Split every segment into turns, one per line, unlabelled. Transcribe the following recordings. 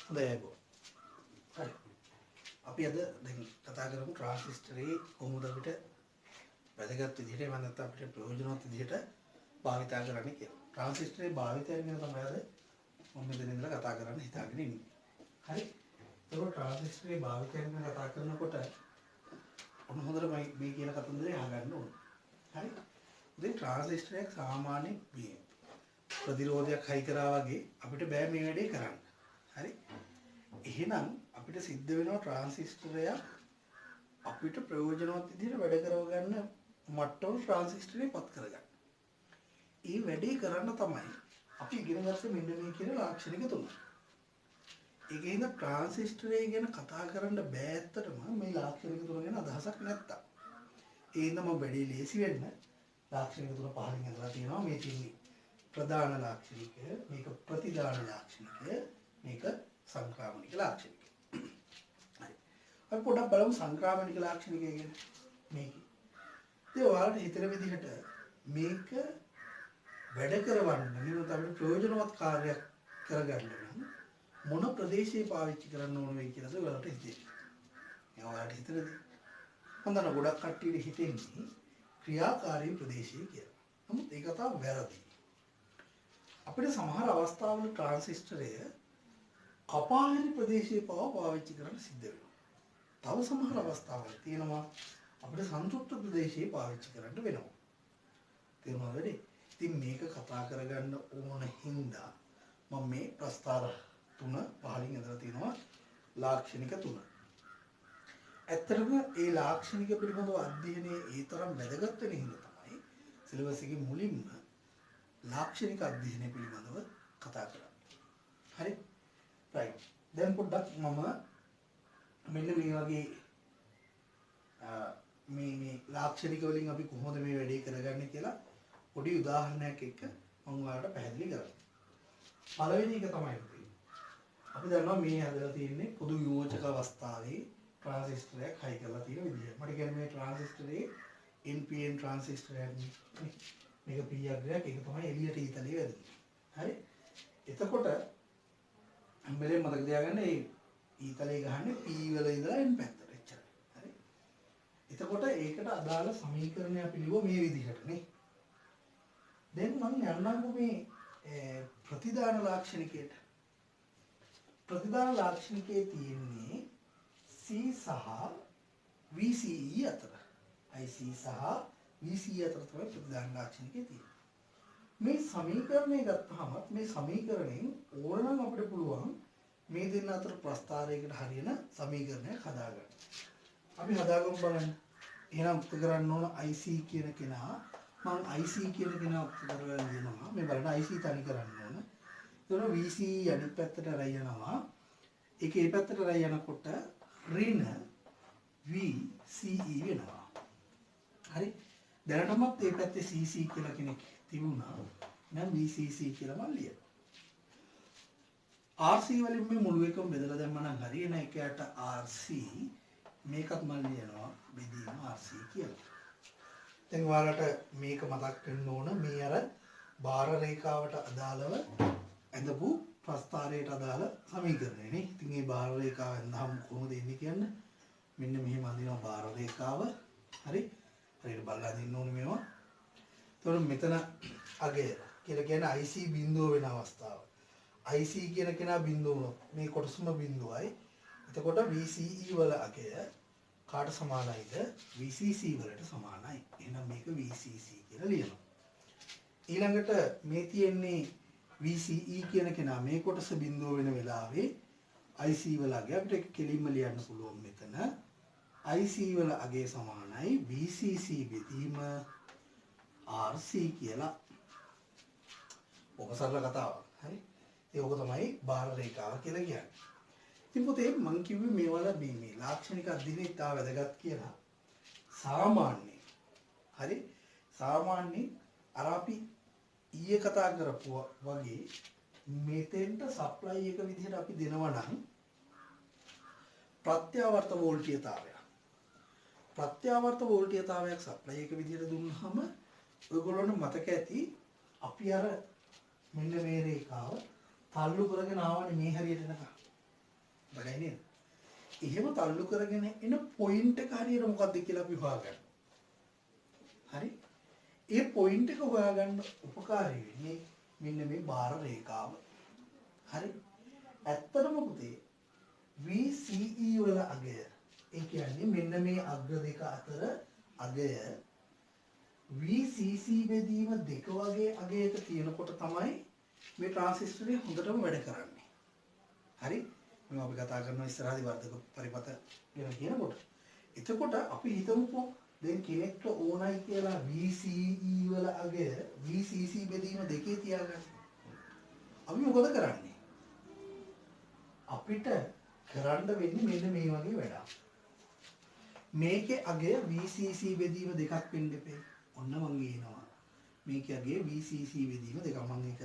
හොඳයි. හරි. අපි අද දැන් කතා කරමු ට්‍රාන්සිස්ටරේ කොහොමද අපිට වැදගත් විදිහට එහෙම නැත්නම් අපිට ප්‍රයෝජනවත් විදිහට භාවිතා කරන්න කියලා. ට්‍රාන්සිස්ටරේ භාවිතය ගැන තමයි අද මම මෙතන ඉඳලා කතා කරන්න හිතාගෙන ඉන්නේ. හරි. ඒක ට්‍රාන්සිස්ටරේ භාවිතය ගැන කතා කරනකොට ඔන්න හොඳට මේ කියන කතන්දරේ අහගන්න ඕනේ. හරි. ඉතින් ට්‍රාන්සිස්ටරයක් සාමාන්‍ය මේ ප්‍රතිරෝධයක් හයි කරා වගේ අපිට බෑ මේ වැඩේ කරන්න. හරි. එහෙනම් අපිට සිද්ධ වෙනවා ට්‍රාන්සිස්ටරයක් අපිට ප්‍රයෝජනවත් විදිහට වැඩ කරව ගන්න මට්ටම ට්‍රාන්සිස්ටරේ පත් කරගන්න. ඒ වැඩේ කරන්න තමයි අපි ඉගෙන ගත්තේ මෙන්න මේ කියන ලාක්ෂණික තුන. ඒකෙන්ද ට්‍රාන්සිස්ටරේ ගැන කතා කරන්න බෑ ඇත්තටම මේ ලාක්ෂණික තුන ගැන අදහසක් නැත්තම්. ඒ හින්දා මම වැඩේ ලේසි වෙන්න ලාක්ෂණික තුන පහලින් අදලා තියෙනවා. මේ තියෙන්නේ ප්‍රධාන ලාක්ෂණිකය, මේක ප්‍රතිදාන ලාක්ෂණිකය, මේක සංක්‍රාමනික ලාක්ෂණිකය. හරි. අපි පොඩ්ඩක් බලමු සංක්‍රාමනික ලාක්ෂණිකය ගැන. මේක. ඉතින් ඔයාලට හිතෙන විදිහට මේක වැඩ කරවන්න නිකුත් අපිට ප්‍රයෝජනවත් කාර්යයක් කරගන්න නම් මොන ප්‍රදේශයේ පාවිච්චි කරන්න ඕන වෙයි කියලාද ඔයාලට හිතෙන්නේ. ඔයාලට හිතනද? හොඳට ගොඩක් කට්ටියට හිතෙන්නේ ක්‍රියාකාරී ප්‍රදේශය කියලා. නමුත් ඒක තාම වැරදි. අපිට සමහර අවස්ථාවල ට්‍රාන්සිස්ටරය අපායන ප්‍රදේශයේ පාවිච්චි කරන්න සිද්ධ වෙනවා. තව සමහර අවස්ථාවල තියෙනවා අපිට සංතෘප්ත ප්‍රදේශයේ පාවිච්චි කරන්න වෙනවා. තේරුණාද? ඉතින් මේක කතා කරගන්න ඕන හින්දා මම මේ ප්‍රස්තාර තුන පහලින් අදලා තියෙනවා ලාක්ෂණික තුන. ඇත්තටම මේ ලාක්ෂණික පිළිබඳව අධ්‍යයනයේ ඒ තරම් වැදගත් වෙන හින්දා තමයි සිලබස් එකේ මුලින්ම ලාක්ෂණික අධ්‍යයනය පිළිබඳව කතා කරන්නේ. හරි? right. දැන් පොඩ්ඩක් මම මෙන්න මේ වගේ මේ ලාක්ෂණික වලින් අපි කොහොමද මේ වැඩේ කරගන්නේ කියලා පොඩි උදාහරණයක් එක්ක මම ඔයාලට පැහැදිලි කරනවා. පළවෙනි එක තමයි අපි දන්නවා මේ හදලා තියෙන්නේ පොදු විමෝචක අවස්ථාවේ ට්‍රාන්සිස්ටරයක් හයි කරලා තියෙන විදිය. මට කියන්නේ මේ ට්‍රාන්සිස්ටරේ NPN ට්‍රාන්සිස්ටරයක් නේ. මේක P අග්‍රයක් ඒක තමයි එළියට ඊතලයේ වැදෙන්නේ. හරි? එතකොට හැමලේම මතක තියාගන්න මේ ඊතලයේ ගහන්නේ P වල ඉඳලා N පැත්තට එච්චරයි. හරි? එතකොට ඒකට අදාළ සමීකරණය අපි ලියුවා මේ විදිහට නේ. දැන් මම යන්නම්කෝ මේ ප්‍රතිදාන ලාක්ෂණිකයට. ප්‍රතිදාන ලාක්ෂණිකයේ තියෙන්නේ C සහ VCE අතර. IC සහ VCE අතර තමයි ප්‍රතිදාන ලාක්ෂණිකය තියෙන්නේ. මේ සමීකරණය ගත්තාම මේ සමීකරණයෙන් ඕනනම් අපිට පුළුවන් මේ දෙන්න අතර ප්‍රස්ථාරයකට හරියන සමීකරණයක් හදාගන්න. අපි හදාගමු බලන්න. එහෙනම් උත්තර කරන්න ඕන IC කියන කෙනා මම IC කියන කෙනා උත්තර කරලා දෙනවා. මේ බලන්න IC තනි කරන්න ඕන. එතකොට VCE අනිත් පැත්තට රැ යනවා. ඒක ඒ පැත්තට රැ යනකොට ඍණ VCE වෙනවා. හරි? දැනටමත් මේ පැත්තේ CC කියලා කෙනෙක් තිබුණා. නම් VCC කියලා මම ලියනවා. RC වලින් මේ මුළු එකම බෙදලා දැම්ම නම් හරියන එකයට RC මේකත් මම ලියනවා බෙදීම RC කියලා. දැන් ඔයාලට මේක මතක් වෙන්න ඕන මේ අර බාර රේඛාවට අදාළව ඇඳපු ප්‍රස්ථාරයට අදාළ සමීකරණය නේ. ඉතින් මේ බාර රේඛාව ඇඳහම කොහොමද එන්නේ කියන්නේ? මෙන්න මෙහෙම අඳිනවා බාර රේඛාව. හරි? හරියට බලලා දින්න ඕනේ මේවා. එතකොට මෙතන අගය කියලා කියන්නේ IC බිඳුව වෙන අවස්ථාව. IC කියන කෙනා බිඳුව වුණොත් මේ කොටසම බිඳුවයි. එතකොට VCE වල අගය කාට සමානයිද? VCC වලට සමානයි. එහෙනම් මේක VCC කියලා ලියනවා. ඊළඟට මේ තියෙන්නේ VCE කියන කෙනා මේ කොටස බිඳුව වෙන වෙලාවේ IC වල අගය අපිට කෙලින්ම ලියන්න පුළුවන් මෙතන. IC වල අගය සමානයි VCC බෙදීම RC කියලා. ඔබ සරල කතාවක්. හරි? ඒක තමයි බාර රේඛාව කියලා කියන්නේ. ඉතින් පොතේ මම කිව්වේ මේවල මේ ලාක්ෂණික අධ්‍යයනය ඉතා වැදගත් කියලා. සාමාන්‍ය. හරි? සාමාන්‍ය අර අපි ඊයේ කතා කරපු වගේ මෙතෙන්ට සප්ලයි එක විදිහට අපි දෙනවා නම් ප්‍රත්‍යාවර්ත වෝල්ටීයතාවය. ප්‍රත්‍යාවර්ත වෝල්ටීයතාවයක් සප්ලයි එක විදිහට දුන්නාම ඔයගොල්ලන්ට මතක ඇති අපි අර මෙන්න මේ රේඛාව තල්ලු කරගෙන ආවනේ මේ හරියට එනකම්. බගයි නේද? එහෙම තල්ලු කරගෙන එන පොයින්ට් එක හරියට මොකක්ද කියලා අපි හොයාගන්න. හරි? ඒ පොයින්ට් එක හොයාගන්න උපකාරී වෙන්නේ මෙන්න මේ බාර රේඛාව. හරි? ඇත්තටම පුතේ VCE වල අගය ඒ කියන්නේ මෙන්න මේ අග්‍ර දෙක අතර අගය VCC බෙදීම දෙක වගේ අගයක තියෙනකොට තමයි මේ ට්‍රාන්සිස්ටරේ හොඳටම වැඩ කරන්නේ. හරි? මම අපි කතා කරනවා ඉස්සරහදී වර්ධක පරිපත ගැන කියනකොට. එතකොට අපි හිතමුකෝ දැන් කෙනෙක්ට ඕනයි කියලා VCE වල අගය VCC බෙදීම දෙකේ තියාගන්න. අපි මොකද කරන්නේ? අපිට කරන්න වෙන්නේ මෙන්න මේ වගේ වැඩක්. මේකේ අගය VCC බෙදීම දෙකක් වෙන්න දෙපේ. ඔන්න මම කියනවා. මේකේ අගය VCC බෙදීම දෙකක්. මම ඒක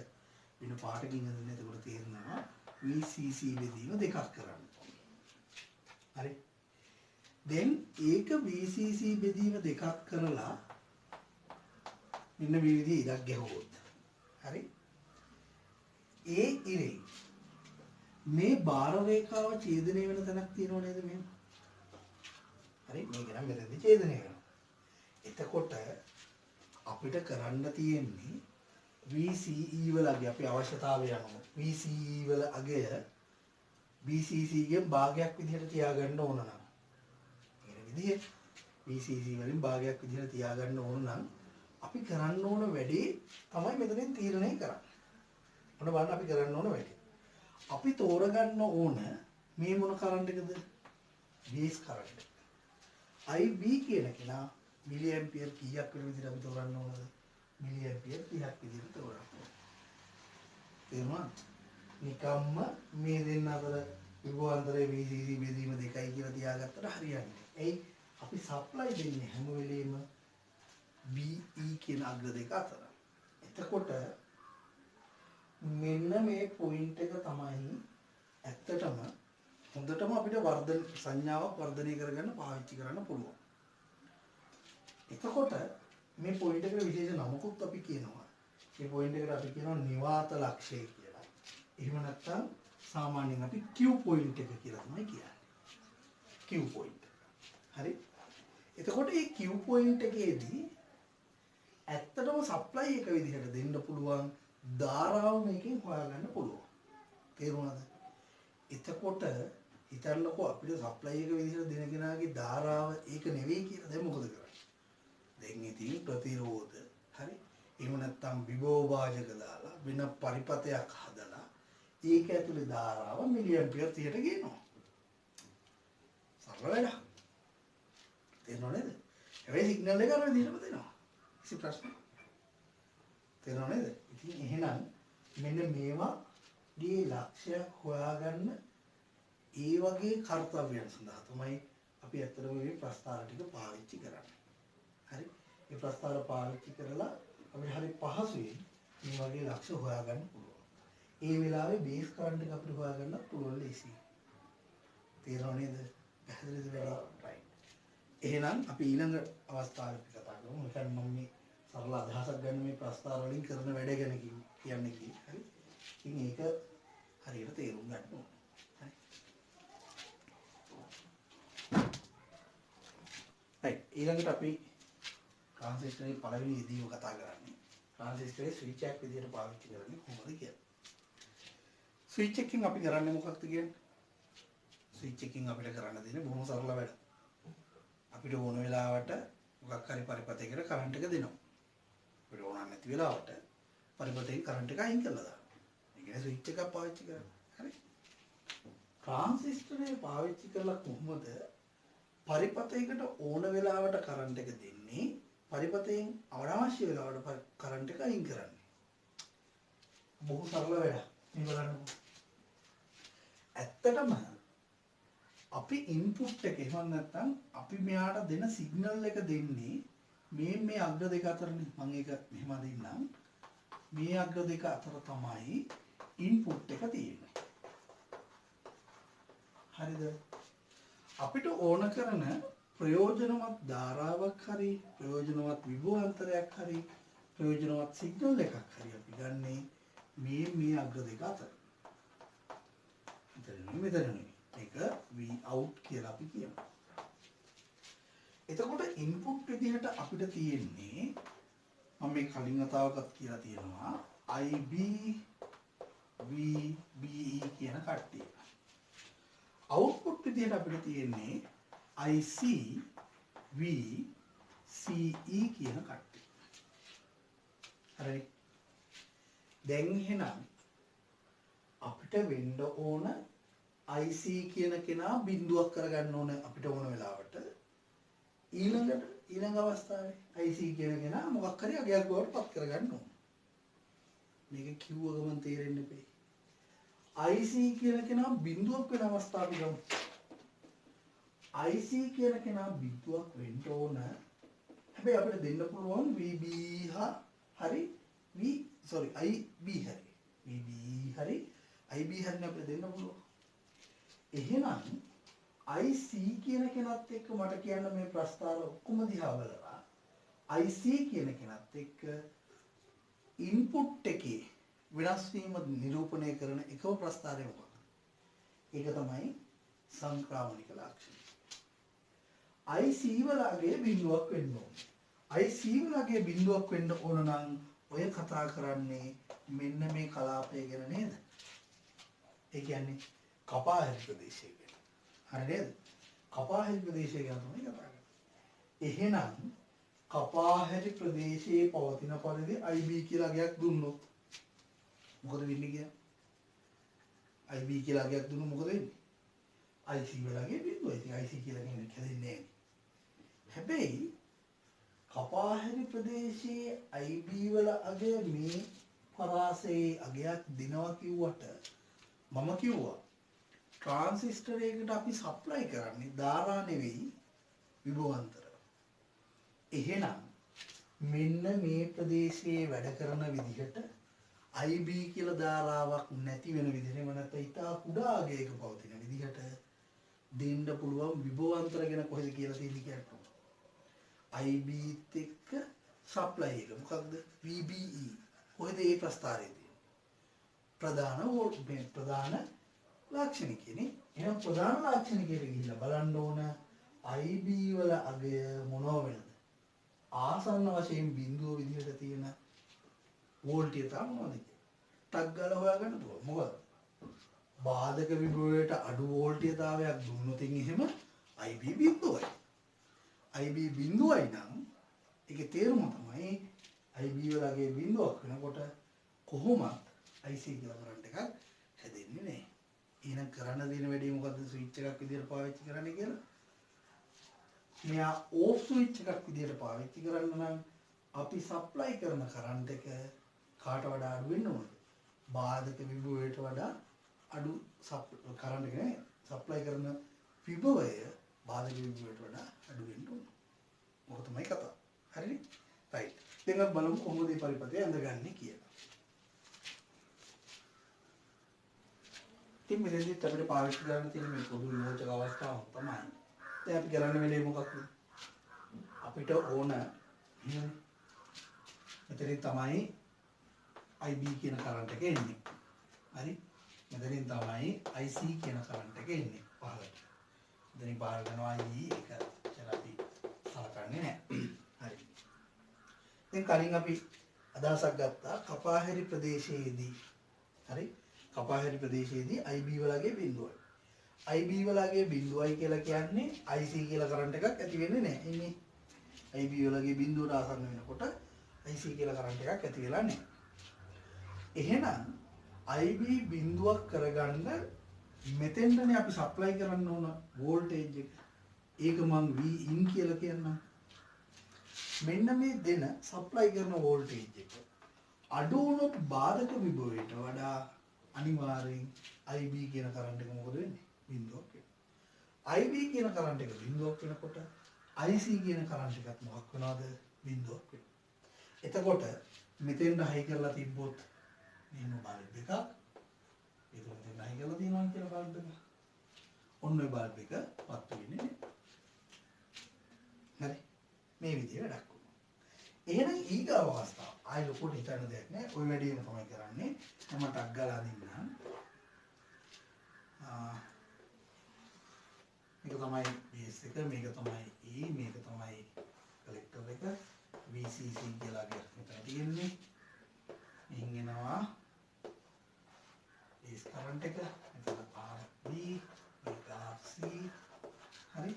වෙන පාටකින් හදන්නේ එතකොට තේරෙනවා. VCC බෙදීම දෙකක් කරන්න. හරි. දැන් ඒක VCC බෙදීම දෙකක් කරලා මෙන්න මේ විදිහේ ඉරක් ගැහුවොත්. හරි. ඒ ඉරේ මේ බාර රේඛාව ඡේදනය වෙන තැනක් තියෙනව නේද මෙහෙම? හරි මේක නම් මෙතනදී ඡේදනය වෙනවා. එතකොට අපිට කරන්න තියෙන්නේ VCE වල අගය අපි අවශ්‍යතාවය අනුව VCE වල අගය VCC ගෙන් භාගයක් විදිහට තියාගන්න ඕන නම් මේ විදිහේ VCC වලින් භාගයක් විදිහට තියාගන්න ඕන නම් අපි කරන්න ඕන වැඩේ තමයි මෙතනින් තීරණය කරන්නේ. මොන බලන්න අපි කරන්න ඕන වැඩේ. අපි තෝරගන්න ඕන මේ මොන කරන්ට් එකද? Base current. IB කියන කෙනා මිලි ඇම්පියර් කීයක් වෙන විදිහට අපි තෝරන්න ඕනද? මිලි ඇම්පියර් 30ක් විදිහට තෝරන්න. තේරුණාද? නිකම්ම මේ දෙන්න අතර විභවාන්තරයේ VCC බෙදීම දෙකයි කියලා තියාගත්තට හරියන්නේ. එයි අපි සප්ලයි දෙන්නේ හැම වෙලෙම BE කියන අග්‍ර දෙක අතර. එතකොට මෙන්න මේ පොයින්ට් එක තමයි ඇත්තටම හොඳටම අපිට වර්ධන සංඥාවක් වර්ධනය කරගන්න පාවිච්චි කරන්න පුළුවන්. එතකොට මේ පොයින්ට් එකට විශේෂ නමකුත් අපි කියනවා. මේ පොයින්ට් එකට අපි කියනවා නිවාත ලක්ෂය කියලා. එහෙම නැත්නම් සාමාන්‍යයෙන් අපි Q පොයින්ට් එක කියලා තමයි කියන්නේ. Q point. හරි? එතකොට මේ Q පොයින්ට් එකේදී ඇත්තටම සප්ලයි එක විදිහට දෙන්න පුළුවන් ධාරාව මේකෙන් හොයාගන්න පුළුවන්. තේරුණාද? එතකොට හිතන්නකෝ අපිට සප්ලයි එක විදිහට දෙන කෙනාගේ ධාරාව ඒක නෙවෙයි කියලා දැන් මොකද කරන්නේ? දැන් ඉතින් ප්‍රතිරෝධ හරි එහෙම නැත්නම් විභවභාජක දාලා වෙන පරිපතයක් හදලා ඒක ඇතුලේ ධාරාව මිලි ඇම්පියර් 30ට ගේනවා. සරල වැඩක්. තේරෙනව නේද? හැබැයි සිග්නල් එක අර විදිහටම දෙනවා. කිසි ප්‍රශ්නයක්. තේරෙනව නේද? ඉතින් එහෙනම් මෙන්න මේවාගේ ලක්ෂයක් හොයාගන්න ඒ වගේ කාර්යයන් සඳහා තමයි අපි ඇත්තටම මේ ප්‍රස්තාර ටික පාවිච්චි කරන්නේ. හරි? මේ ප්‍රස්තාර පාවිච්චි කරලා අපිට හරි පහසුවෙන් මේ වගේ ලක්ෂ හොයාගන්න පුළුවන්. ඒ වෙලාවේ බේස් කරන්ට් එක අපිට හොයාගන්න පුළුවන් ලේසි. තේරෙනව නේද? පැහැදිලිද වැඩි? රයිට්. එහෙනම් අපි ඊළඟ අවස්ථාවේ කතා කරමු. මොකද මම මේ සරල අදහසක් ගන්න මේ ප්‍රස්තාර වලින් කරන වැඩ ගැන කියන්නේ කි. හරි? ඉතින් ඒක හරියට තේරුම් ගන්න ඕනේ. හරි. ඊළඟට අපි ට්‍රාන්සිස්ටරේ පළවෙනි ඉදීව කතා කරන්නේ. ට්‍රාන්සිස්ටරේ ස්විච් එකක් විදිහට පාවිච්චි කරන්නේ කොහොමද කියලා. ස්විච් එකකින් අපි කරන්නේ මොකක්ද කියන්නේ? ස්විච් එකකින් අපිට කරන්න දෙන්නේ බොහොම සරල වැඩ. අපිට ඕන වෙලාවට මොකක් හරි පරිපතයකට කරන්ට් එක දෙනවා. අපිට ඕන නැති වෙලාවට පරිපතයෙන් කරන්ට් එක අයින් කරලා දානවා. ඒ කියන්නේ ස්විච් එකක් පාවිච්චි කරන්නේ. හරි? ට්‍රාන්සිස්ටරේ පාවිච්චි කරලා කොහොමද පරිපතයකට ඕන වෙලාවට කරන්ට් එක දෙන්නේ? පරිපතයෙන් අනවශ්‍ය වෙලාවට කරන්ට් එක අයින් කරන්නේ. බොහෝ සරල වැඩක්. මේ බලන්න. ඇත්තටම අපි ඉන්පුට් එක එහෙම නැත්නම් අපි මෙයාට දෙන සිග්නල් එක දෙන්නේ මේ අග්‍ර දෙක අතරනේ. මම ඒක මෙහෙම දෙන්නම්. මේ අග්‍ර දෙක අතර තමයි ඉන්පුට් එක තියෙන්නේ. හරිද? අපිට ඕන කරන ප්‍රයෝජනවත් ධාරාවක් හරි ප්‍රයෝජනවත් විභවාන්තරයක් හරි ප්‍රයෝජනවත් සිග්නල් එකක් හරි අපි ගන්නේ මේ අග්‍ර දෙක අතර. මෙතන නෙමෙයි. මේක V out කියලා අපි කියනවා. එතකොට ඉන්පුට් විදිහට අපිට තියෙන්නේ මම මේ කලින් වතාවකත් කියලා තියෙනවා IB VBE කියන කට්ටිය. අවුට්පුට් විදිහට අපිට තියෙන්නේ IC VCE කියන කට්ටිය. හරි. දැන් එහෙනම් අපිට වෙන්න ඕන IC කියන කෙනා බිඳුවක් කරගන්න ඕන අපිට ඕන වෙලාවට. ඊළඟ අවස්ථාවේ IC කියන කෙනා මොකක් හරි අගයක් බවට පත් කරගන්න ඕන. මේක කිව්ව ගමන් තේරෙන්න එපේ. IC කියන කෙනා බිඳුවක් වෙන අවස්ථාව අපි ගමු. IC කියන කෙනා බිඳුවක් වෙන්න ඕන. හැබැයි අපිට දෙන්න පුළුවන් VB හරි IB හරි. VB හරි IB හරිනේ අපිට දෙන්න පුළුවන්. එහෙනම් IC කියන කෙනත් එක්ක මට කියන්න මේ ප්‍රස්තාර ඔක්කොම දිහා බලලා IC කියන කෙනත් එක්ක ඉන්පුට් එකේ වෙනස් වීම නිරූපණය කරන එකම ප්‍රස්තාරය මොකක්ද? ඒක තමයි සංක්‍රාමනික ලක්ෂණය. IC වලගේ බිඳුවක් වෙන්න ඕනේ. IC වලගේ බිඳුවක් වෙන්න ඕන නම් ඔය කතා කරන්නේ මෙන්න මේ කලාපය ගැන නේද? ඒ කියන්නේ කපාහැරි ප්‍රදේශය ගැන. හරි නේද? කපාහැරි ප්‍රදේශය ගැන තමයි කතා කරන්නේ. එහෙනම් කපාහැරි ප්‍රදේශයේ පවතින පරිදි IB කියලා අගයක් දුන්නොත් මොකද වෙන්නේ කියන්නේ? IB කියලා අගයක් දුන්නොත් මොකද වෙන්නේ? IC වලගේ බිඳුවයි. ඉතින් IC කියලා කියන්නේ කැදෙන්නේ නැහැ. හැබැයි කපාහැරි ප්‍රදේශයේ IB වල අගය මේ පරාසයේ අගයක් දෙනවා කිව්වට මම කිව්වා ට්‍රාන්සිස්ටරයකට අපි සප්ලයි කරන්නේ ධාරා නෙවෙයි විභවාන්තර. එහෙනම් මෙන්න මේ ප්‍රදේශයේ වැඩ කරන විදිහට IB කියලා ධාරාවක් නැති වෙන විදිහට නැත්නම් ඉතා කුඩා අගයක පවතින විදිහට දෙන්න පුළුවන් විභවාන්තර ගැන කොහෙද කියලා තියෙන්නේ කියන්න. IB එක්ක සප්ලයි එක මොකක්ද? VBE. කොහෙද මේ ප්‍රස්තාරයේ තියෙන්නේ? ප්‍රධාන ලාක්ෂණිකයනේ. එහෙනම් ප්‍රධාන ලාක්ෂණිකයට ගිහිල්ලා බලන්න ඕන IB වල අගය මොනව වෙනද? ආසන්න වශයෙන් බිඳුව විදිහට තියෙන වෝල්ටේජය මොනවද? ටක් ගාලා හොයාගන්න පුළුවන්. මොකද? බාධක විභවයට අඩු වෝල්ටේජතාවයක් දුන්නොත් එහෙම IB බිඳුවයි. IB බිඳුවයි නම් ඒකේ තේරුම තමයි IB වලගේ බිඳුවක් වෙනකොට කොහොමත් IC කියලා කරන්ට් එකක් හැදෙන්නේ නැහැ. එහෙනම් කරන්න දෙන වැඩේ මොකද්ද? ස්විච් එකක් විදියට පාවිච්චි කරන්න කියලා. මෙයා ඕෆ් ස්විච් එකක් විදියට පාවිච්චි කරන්න නම් අපි සප්ලයි කරන කරන්ට් එක කාට වඩා අඩු වෙන්න ඕනද? බාධක විභවයට වඩා අඩු කරන්ට් එක නේ සප්ලයි කරන විභවය බාධක විභවයට වඩා අඩු වෙන්න ඕන. මොකද තමයි කතාව. හරිනේ? රයිට්. දැන් අපි බලමු කොහොමද මේ පරිපථය අඳගන්නේ කියලා. ඉතින් මෙතනදී අපිට පාවිච්චි කරන්න තියෙන මේ පොදු විමෝචක අවස්ථාව තමයි. දැන් අපි කරන්න වෙලේ මොකක්ද? අපිට ඕන මෙතනින් තමයි IB කියන කරන්ට් එක එන්නේ. හරි? මෙතනින් තමයි IC කියන කරන්ට් එක එන්නේ පහළට. මෙතනින් පහළ යනවා IE එක අපි සලකන්නේ නැහැ. හරි. දැන් කලින් අපි අදහසක් ගත්තා කපාහැරි ප්‍රදේශයේදී. හරි? කපාහැරි ප්‍රදේශයේදී IB වලගේ බිඳුවයි. IB වලගේ බිඳුවයි කියලා කියන්නේ IC කියලා කරන්ට් එකක් ඇති වෙන්නේ නැහැ. ඉන්නේ IB වලගේ බිඳුවට ආසන්න වෙනකොට IC කියලා කරන්ට් එකක් ඇති වෙලා නැහැ. එහෙනම් IB බිඳුවක් කරගන්න මෙතෙන්ටනේ අපි සප්ලයි කරන්න ඕන වෝල්ටේජ් එක. ඒක මම Vin කියලා කියන්නම්. මෙන්න මේ දෙන සප්ලයි කරන වෝල්ටේජ් එක අඩු වුණොත් බාධක විභවයට වඩා අනිවාර්යෙන් IB කියන කරන්ට් එක මොකද වෙන්නේ? බිඳුවක් වෙනවා. IB කියන කරන්ට් එක බිඳුවක් වෙනකොට IC කියන කරන්ට් එකත් මොකක් වෙනවද? බිඳුවක් වෙනවා. එතකොට මෙතෙන් හයි කරලා තිබ්බොත් මෙන්න බල්බ් එකක් ඒක මෙතෙන් හයි කරලා තියෙනවා කියලා බල්බ් එක. ඔන්න ඔය බල්බ් එක පත්තු වෙන්නේ නැහැ. හරි. මේ විදිහට වැඩක් වුණා. එහෙනම් ඊගාව අවස්ථාව ආයි ලොකුට හිතන්න දෙයක් නැහැ. ওই වැඩේම තමයි කරන්නේ. මම ටක් ගාලා අදින්නම්. මේක තමයි බේස් එක, මේක තමයි E, මේක තමයි කලෙක්ටර් එක. VCC කියලා මෙතන තියෙන්නේ. මෙහින් එනවා බේස් කරන්ට් එක. මෙතන RB, මේක RC. හරි.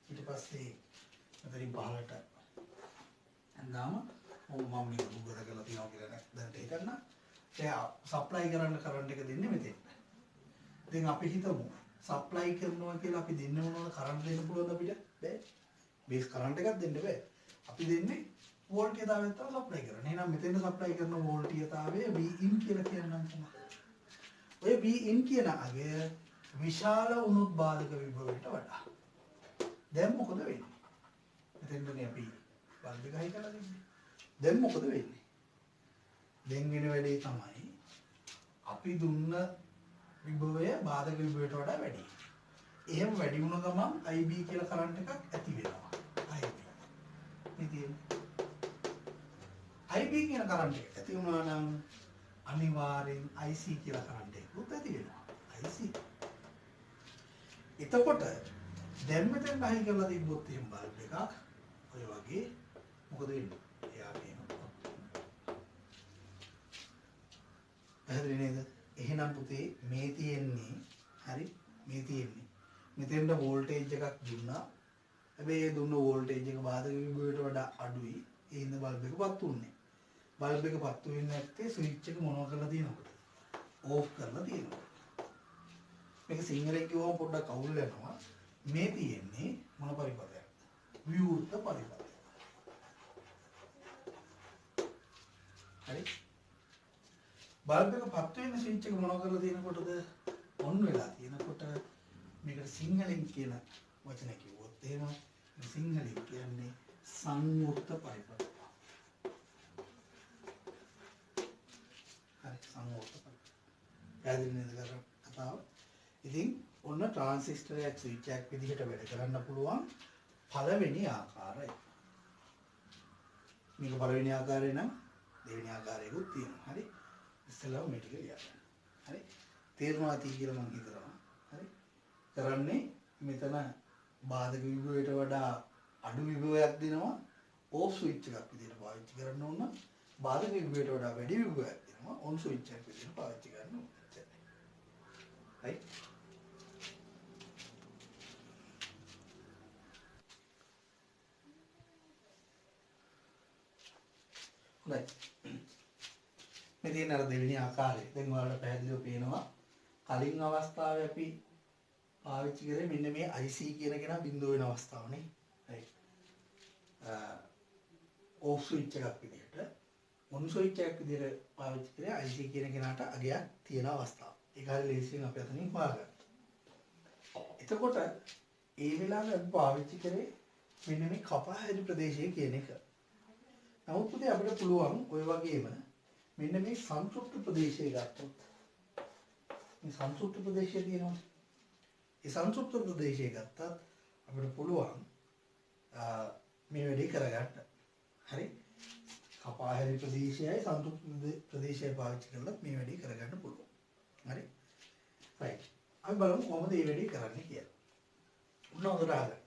ඊට පස්සේ මෙතනින් පහළට යනවාම මම මේක දුරට කරලා තියනවා කියලා දැනට හිතන්න. ඒ සප්ලයි කරන්න කරන්ට් එක දෙන්නේ මෙතෙන්. දැන් අපි හිතමු සප්ලයි කරනවා කියලා අපි දෙන්න මොනවද කරන්ට් දෙන්න පුළුවන්ද අපිට? බෑ. බේස් කරන්ට් එකක් දෙන්න බෑ. අපි දෙන්නේ වෝල්ටේජතාවයෙන් තමයි සප්ලයි කරන්නේ. එහෙනම් මෙතෙන් සප්ලයි කරන වෝල්ටේජතාවය Vin කියලා කියන්නම් තමයි. ඔය Vin කියන අගය විශාල වුණොත් බාධක විභවයට වඩා. දැන් මොකද වෙන්නේ? මෙතෙන්දී අපි බල්බ් එක හයි කරලා දෙන්නේ. දැන් මොකද වෙන්නේ? දැන් වෙන වැඩේ තමයි අපි දුන්න විභවය බාධක විභවයට වඩා වැඩි. එහෙම වැඩි වුණ ගමන් IB කියලා කරන්ට් එකක් ඇති වෙනවා. IB. ඉතින් IB කියන කරන්ට් එක ඇති වුණා නම් අනිවාර්යෙන් IC කියලා කරන්ට් එකකුත් ඇති වෙනවා. IC. එතකොට දැන් මෙතෙන් අහි කරලා තිබ්බොත් එහෙම බල්බ් එකක් ඔය වගේ මොකද වෙන්නේ? එයා මේනවා. පැහැදිලි නේද? එහෙනම් පුතේ මේ තියෙන්නේ හරි මේ තියෙන්නේ මෙතෙන්ට වෝල්ටේජ් එකක් දුන්නා. හැබැයි ඒ දුන්න වෝල්ටේජ් එක බාධක විභවයට වඩා අඩුයි. ඒ හින්දා බල්බ් එක පත්තු වෙන්නේ. බල්බ් එක පත්තු වෙන්නේ නැත්තේ ස්විච් එක මොනවා කරලා තියෙනවද? ඕෆ් කරලා තියෙනවා. මේක සිංහලෙන් කිව්වම පොඩ්ඩක් අවුල් වෙනවා. මේ තියෙන්නේ මොන පරිපථයක්ද? විවෘත පරිපථය. හරි. බල්බ් එක පත්තු වෙන ස්විච් එක මොනවා කරලා තියෙනකොටද? ඔන් වෙලා තියෙනකොට මේකට සිංහලෙන් කියන වචන කිව්වොත් එහෙම සිංහලෙන් කියන්නේ සංයුක්ත පරිපථය. හරි සංයුක්ත පරිපථය. පැහැදිලි නේද කතාව? ඉතින් ඔන්න ට්‍රාන්සිස්ටරයක් ස්විච් එකක් විදිහට වැඩ කරන්න පුළුවන් පළවෙනි ආකාරය. මේක පළවෙනි ආකාරය නම් දෙවෙනි ආකාරයකුත් තියෙනවා. හරි. ඉස්සෙල්ලාම මේ ටික ලියන්න. හරි. තේරුණා ඇති කියලා මම හිතනවා. හරි. කරන්නේ මෙතන බාධක විභවයට වඩා අඩු විභවයක් දෙනවා. ඕෆ් ස්විච් එකක් විදිහට පාවිච්චි කරන්න ඕන. බාධක විභවයට වඩා වැඩි විභවයක් දෙනවා. ඔන් ස්විච් එකක් විදිහට පාවිච්චි කරන්න ඕන. හරි. හොඳයි. මේ තියෙන අර දෙවෙනි ආකාරය. දැන් ඔයාලට පැහැදිලිව පේනවා. කලින් අවස්ථාවේ අපි පාවිච්චි කරේ මෙන්න මේ IC කියන කෙනා බිඳුව වෙන අවස්ථාවනේ. හරි. ඕෆ් ස්විච් එකක් විදිහට ඔන් ස්විච් එකක් විදිහට පාවිච්චි කරේ IC කියන කෙනාට අගයක් තියෙන අවස්ථාව. ඒක හරිය ලේසියෙන් අපි අතනින් හොයාගන්න. එතකොට ඒ වෙලාවේ අපි පාවිච්චි කරේ මෙන්න මේ කපා හැරි ප්‍රදේශය කියන එක. නමුත් පුතේ අපිට පුළුවන් ඔය වගේම මෙන්න මේ සංතෘප්ත ප්‍රදේශය ගත්තොත් මේ සංතෘප්ත ප්‍රදේශය තියෙනවා. ඒ සංතෘප්ත ප්‍රදේශය ගත්තත් අපිට පුළුවන් මේ වැඩේ කරගන්න. හරි. කපා හැරි ප්‍රදේශයයි සංතෘප්ත ප්‍රදේශයයි පාවිච්චි කරලා මේ වැඩේ කරගන්න පුළුවන්. හරි. right. අපි බලමු කොහොමද මේ වැඩේ කරන්නේ කියලා. උන්න හොඳට අහගන්න.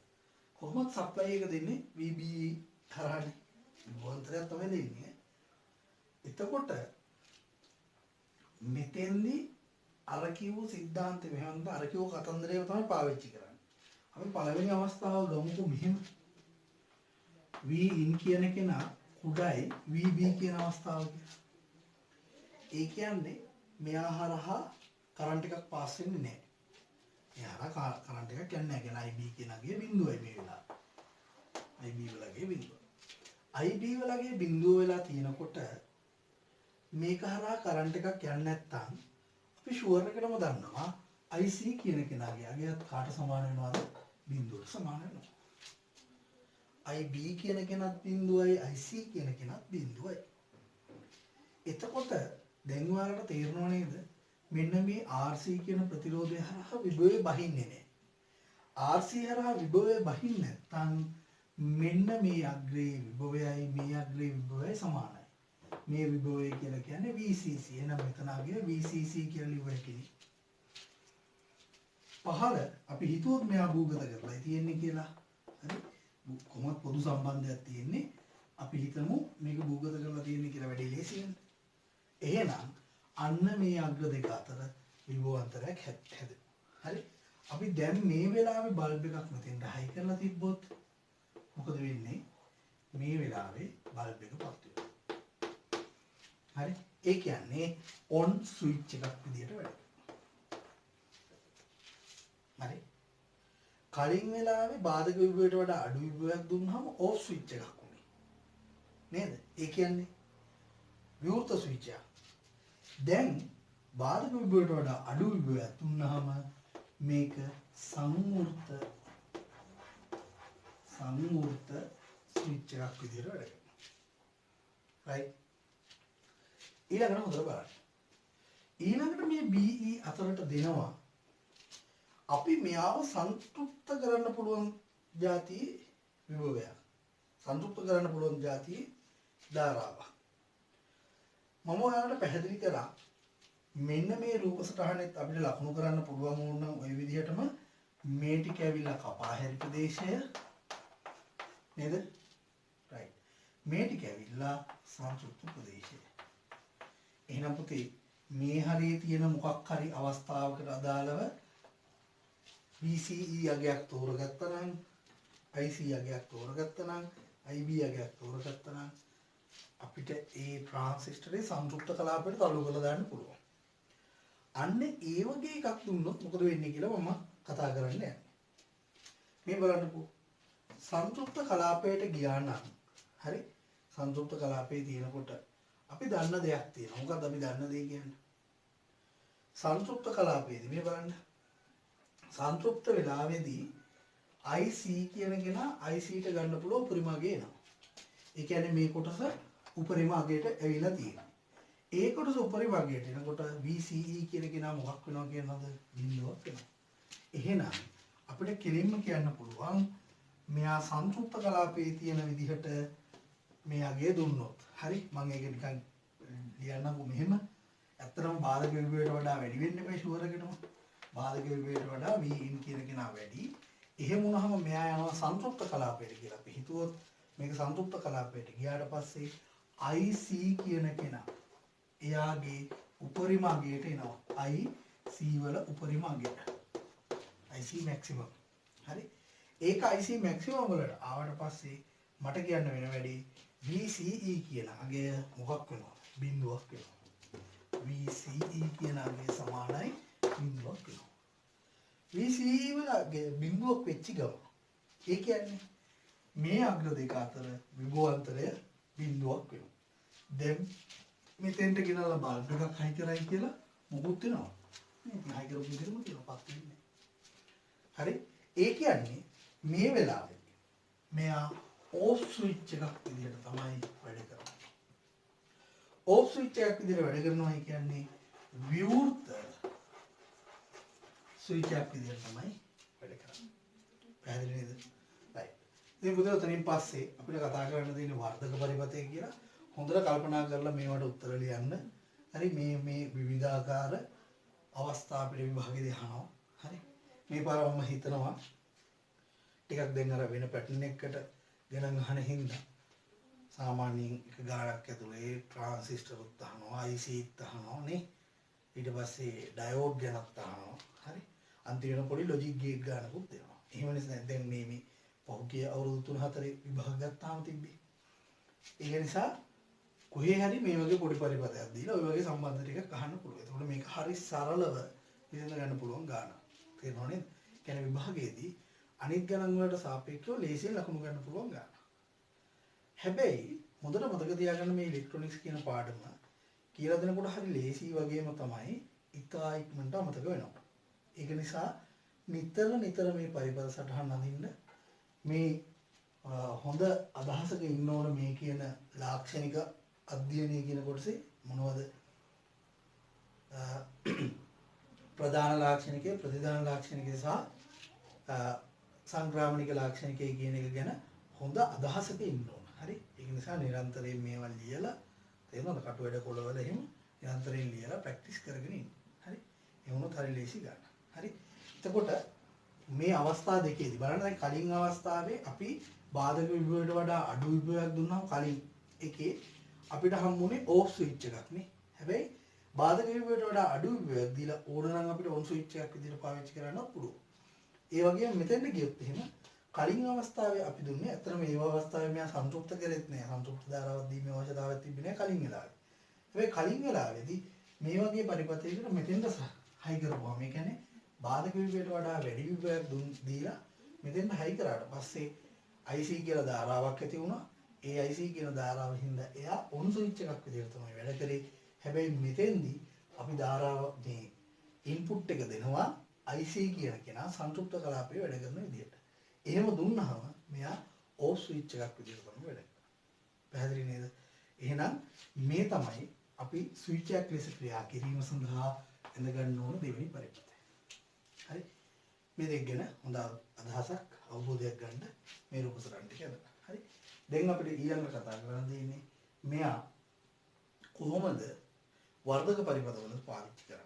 කොහොමද සප්ලයි එක දෙන්නේ VBE කරානේ. වෝල්ටේජ් තමයි දෙන්නේ. එතකොට මෙතෙන්දී අර කිව්ව સિદ્ધාන්තෙ මෙහෙම අර කිව්ව කතන්දරේම තමයි පාවිච්චි කරන්නේ. අපි පළවෙනි අවස්ථාව ගමුකෝ මෙහෙම. Vin කියන කෙනා කුඩයි VB කියන අවස්ථාව කියලා. ඒ කියන්නේ මෙයා හරහා කරන්ට් එකක් පාස් වෙන්නේ නැහැ. මෙයා හරහා කරන්ට් එකක් යන්නේ නැහැ. IB කියනගේ බිඳුවයි මේ වෙලාව. IB වලගේ බිඳුව. IB වලගේ බිඳුව වෙලා තියෙනකොට මේක හරහා කරන්ට් එකක් යන්නේ නැත්නම් අපි ෂුවර් එකටම දන්නවා IC කියන කෙනාගේ අගයත් කාට සමාන වෙනවද? බිඳුවට සමාන වෙනවා. IB කියන කෙනත් බිඳුවයි IC කියන කෙනත් බිඳුවයි. එතකොට දැන් ඔයාලට තේරෙනව නේද? මෙන්න මේ RC කියන ප්‍රතිරෝධය හරහා විභවය බහින්නේ නැහැ. RC හරහා විභවය බහින්නේ නැත්නම් මෙන්න මේ අග්‍රේ විභවයයි මේ අග්‍රේ විභවයයි සමානයි. මේ විභවය කියලා කියන්නේ VCC. එහෙනම් මෙතන අගය VCC කියලා ලිව්වා කෙනෙක්. පහළ අපි හිතුවොත් මෙයා භූගත කරලා තියෙන්නේ කියලා. හරි. කොහොමද පොදු සම්බන්ධයක් තියෙන්නේ? අපි හිතමු මේක භූගත කරලා තියෙන්නේ කියලා වැඩි ලේසියෙන්නේ. එහෙනම් අන්න මේ අග්‍ර දෙක අතර විභව අන්තරයක් හැදෙනවා. හරි. අපි දැන් මේ වෙලාවේ බල්බ් එකක් මෙතෙන්ට හයි කරලා තිබ්බොත් මොකද වෙන්නේ? මේ වෙලාවේ බල්බ් එක පත් වෙනවා. හරි. ඒ කියන්නේ ඔන් ස්විච් එකක් විදියට වැඩ කරනවා. හරි. කලින් වෙලාවේ බාධක විභවයට වඩා අඩු විභවයක් දුන්නාම ඕෆ් ස්විච් එකක් වුණේ. නේද? ඒ කියන්නේ විවෘත ස්විච් එකක්. දැන් බාධක විභවයට වඩා අඩු විභවයක් දුන්නාම මේක සංවෘත ස්විච් එකක් විදියට වැඩ කරනවා. right. ඊළඟට හොඳට බලන්න. ඊළඟට මේ BE අතරට දෙනවා අපි මෙයාව සන්තුෂ්ත කරන්න පුළුවන් જાතියේ විභවයක්. සන්තුෂ්ත කරන්න පුළුවන් જાතියේ ධාරාවක්. මම ඔයාලට පැහැදිලි කරා මෙන්න මේ රූප සටහනෙත් අපිට ලකුණු කරන්න පුළුවන් වුණා ওই විදිහටම මේ ටික ඇවිල්ලා කපා හැරි ප්‍රදේශය නේද? right. මේ ටික ඇවිල්ලා සංසුප්ත ප්‍රදේශය. එහෙනම් පුතේ මේ හරියේ තියෙන මොකක් හරි අවස්ථාවකට අදාළව BCE අගයක් තෝරගත්තා නම් IC අගයක් තෝරගත්තා නම් IB අගයක් තෝරගත්තා නම් අපිට ඒ ට්‍රාන්සිස්ටරේ සංතෘප්ත කලාපයට තල්ලු කරලා දාන්න පුළුවන්. අන්න ඒ වගේ එකක් දුන්නොත් මොකද වෙන්නේ කියලා මම කතා කරන්න යන්නේ. මේ බලන්නකෝ. සංතෘප්ත කලාපයට ගියා නම් හරි සංතෘප්ත කලාපයේ තියෙනකොට අපි දන්න දෙයක් තියෙනවා. මොකක්ද අපි දන්න දේ කියන්නේ? සංතෘප්ත කලාපයේදී මේ බලන්න. සංතෘප්ත වෙලාවේදී IC කියන කෙනා IC ට ගන්න පුළුවන් උපරිම අගය එනවා. ඒ කියන්නේ මේ කොටස උපරිම අගයට ඇවිල්ලා තියෙනවා. ඒ කොටස උපරිම අගයට එනකොට VCE කියන කෙනා මොකක් වෙනවා කියනවාද? බිඳුවක් වෙනවා. එහෙනම් අපිට කෙලින්ම කියන්න පුළුවන් මෙයා සංතෘප්ත කලාපයේ තියෙන විදිහට මේ අගය දුන්නොත්. හරි මම ඒක නිකන් ලියන්නම්කො මෙහෙම. ඇත්තටම බාධක විභවයට වඩා වැඩි වෙන්න බෑ ෂුවර් එකටම. බාධක විභවයට වඩා Vin කියන කෙනා වැඩි. එහෙම වුණාම මෙයා යනවා සංතෘප්ත කලාපයට කියලා. අපි හිතුවොත් මේක සංතෘප්ත කලාපයට ගියාට පස්සේ IC කියන කෙනා එයාගේ උපරිම අගයට එනවා. IC වල උපරිම අගයට. IC maximum. හරි. ඒක IC maximum වලට ආවට පස්සේ මට කියන්න වෙන වැඩි VCE කියන අගය මොකක් වෙනවද? බිඳුවක් වෙනවා. VCE කියන අගය සමානයි බිඳුවක් වෙනවා. VCE වල බිඳුවක් වෙච්ච ගමන් ඒ කියන්නේ මේ අග්‍ර දෙක අතර විභවාන්තරය බිඳුවක් වෙනවා. දැන් මෙතෙන්ට ගෙනල්ලා බල්බ් එකක් හයි කරයි කියලා මොකුත් වෙනවා. මේ හයි කරපු විදිහම කියලා පත් වෙන්නේ. හරි? ඒ කියන්නේ මේ වෙලාවේ මෙයා ඕෆ් ස්විච් එකක් විදිහට තමයි වැඩ කරන්නේ. ඕෆ් ස්විච් එකක් විදිහට වැඩ කරනවා කියන්නේ විවෘත ස්විච් එකක් විදිහට තමයි වැඩ කරන්නේ. පැහැදිලි නේද? right. ඉතින් පුතේ උතනින් පස්සේ අපිට කතා කරන්න තියෙන වර්ධක පරිපථය කියලා හොඳට කල්පනා කරලා මේවට උත්තර ලියන්න. හරි මේ විවිධාකාර අවස්ථා අපිට විභාගෙදී අහනවා. හරි. මේ පාර මම හිතනවා ටිකක් දැන් අර වෙන පැටර්න් එකකට ගණන් අහන හින්දා සාමාන්‍යයෙන් එක ගානක් ඇතුලේ ට්‍රාන්සිස්ටර් උත් අහනවා IC උත් අහනවා නේ. ඊට පස්සේ ඩයෝඩ් ගැනත් අහනවා. හරි. අන්තිමට පොඩි ලොජික් ගේට් ගානකුත් දෙනවා. එහෙම නිසා දැන් මේ පහුගිය අවුරුදු 3-4 විභාග ගත්තාම තිබ්බේ. ඒක නිසා කොහේ හරි මේ වගේ පොඩි පරිපථයක් දීලා ওই වගේ සම්බන්ධ ටිකක් අහන්න පුළුවන්. ඒකෝට මේක හරි සරලව විසඳ ගන්න පුළුවන් ගානක්. තේරෙනව නේද? කියන්නේ විභාගයේදී අනිත් ගණන් වලට සාපේක්ෂව ලේසියෙන් ලකුණු ගන්න පුළුවන් ගානක්. හැබැයි හොඳට මතක තියාගන්න මේ ඉලෙක්ට්‍රොනික්ස් කියන පාඩම කියලා දෙනකොට හරි ලේසි වගේම තමයි ඉතා ඉක්මනට අමතක වෙනවා. ඒක නිසා නිතර මේ පරිපථ සටහන් අඳින්න මේ හොඳ අදහසක ඉන්න ඕන මේ කියන ලාක්ෂණික අධ්‍යයනය කියන කොටසේ මොනවද ප්‍රධාන ලාක්ෂණිකය ප්‍රතිධාන ලාක්ෂණිකය සහ සංක්‍රාමනික ලාක්ෂණිකය කියන එක ගැන හොඳ අදහසක ඉන්න ඕන. හරි. ඒක නිසා නිරන්තරයෙන් මේවා ලියලා තේරෙනවද? කටුවැඩ කොළවල එහෙම නිරන්තරයෙන් ලියලා ප්‍රැක්ටිස් කරගෙන ඉන්න. හරි. ඒ වුණොත් හරි ලේසි ගන්න. හරි. එතකොට මේ අවස්ථා දෙකේදී බලන්න දැන් කලින් අවස්ථාවේ අපි බාධක විභවයට වඩා අඩු විභවයක් දුන්නාම කලින් එකේ අපිට හම්බුනේ ඕෆ් ස්විච් එකක් නේ. හැබැයි බාධක විභවයට වඩා අඩු විභවයක් දීලා ඕන නම් අපිට ඔන් ස්විච් එකක් විදිහට පාවිච්චි කරන්නත් පුළුවන්. ඒ වගේම මෙතෙන්ට ගියොත් එහෙම කලින් අවස්ථාවේ අපි දුන්නේ අතන මේ අවස්ථාවේ මෙයා සන්තුෂ්ත කරෙත් නෑ. සන්තුෂ්ත ධාරාවක් දීමේ අවශ්‍යතාවයක් තිබුණේ නෑ කලින් වෙලාවේ. හැබැයි කලින් වෙලාවේදී මේ වගේ පරිපතයකට මෙතෙන්ට හයි කරපුවා. මේ කියන්නේ බාධක විභවයට වඩා වැඩි විභවයක් දීලා මෙතෙන්ට හයි කරාට පස්සේ IC කියලා ධාරාවක් ඇති වුණා. ඒ IC කියන ධාරාව හින්දා එයා ඔන් ස්විච් එකක් විදිහට තමයි වැඩ කරේ. හැබැයි මෙතෙන්දී අපි ධාරාව මේ ඉන්පුට් එක දෙනවා IC කියන කෙනා සංතෘප්ත කලාපයේ වැඩ කරන විදිහට. එහෙම දුන්නාම මෙයා ඕෆ් ස්විච් එකක් විදිහට තමයි වැඩ කරන්නේ. පැහැදිලි නේද? එහෙනම් මේ තමයි අපි ස්විච් එකක් ලෙස ක්‍රියා කිරීම සඳහා ඇඳ ගන්න ඕන දෙවෙනි පරිපථය. හරි? මේ දෙක ගැන හොඳ අදහසක් අවබෝධයක් ගන්න මේ රූප සටහන් ටික ඇඳලා. හරි? දැන් අපිට ඊළඟට කතා කරන්න දෙන්නේ මෙයා කොහොමද වර්ධක පරිපථවල පාවිච්චි කරන්නේ?